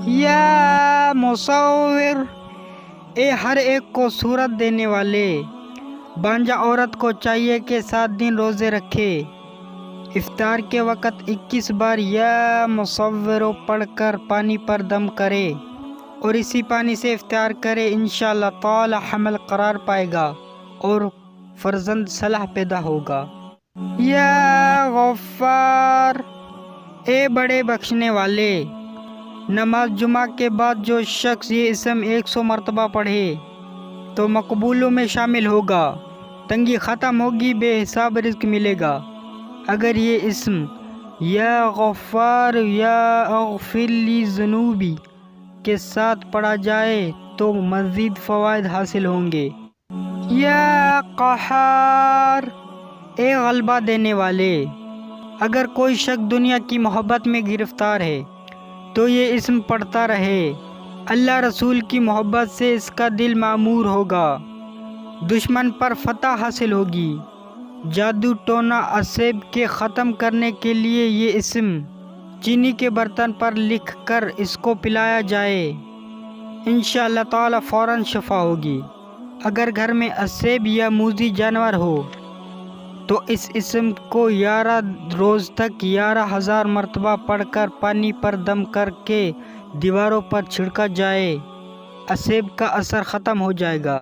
یا مصور، اے ہر ایک کو صورت دینے والے، بانجھا عورت کو چاہیے کہ 7 دن روزے رکھے، افطار کے وقت 21 بار یا مصور پڑھ کر پانی پر دم کرے اور اسی پانی سے افطار کرے، انشاءاللہ تعالی حمل قرار پائے گا اور فرزند صالح پیدا ہوگا۔ یا غفار، اے بڑے بخشنے والے، نماز جمعہ کے بعد جو شخص یہ اسم 100 مرتبہ پڑھے تو مقبولوں میں شامل ہوگا، تنگی ختم ہوگی، بے حساب رزق ملے گا۔ اگر یہ اسم یا غفار یا اغفر لی ذنوبی کے ساتھ پڑھا جائے تو مزید فوائد حاصل ہوں گے۔ یا قہار، اے غلبہ دینے والے، اگر کوئی شخص دنیا کی محبت میں گرفتار ہے تو یہ اسم پڑھتا رہے، اللہ رسول کی محبت سے اس کا دل معمور ہوگا، دشمن پر فتح حاصل ہوگی۔ جادو ٹونا اسیب کے ختم کرنے کے لیے یہ اسم چینی کے برتن پر لکھ کر اس کو پلایا جائے، انشاءاللہ تعالی فوراً شفا ہوگی۔ اگر گھر میں اسیب یا موذی جانور ہو تو اس اسم کو 11 روز تک 11,000 مرتبہ پڑھ کر پانی پر دم کر کے دیواروں پر چھڑکا جائے، اسیب کا اثر ختم ہو جائے گا۔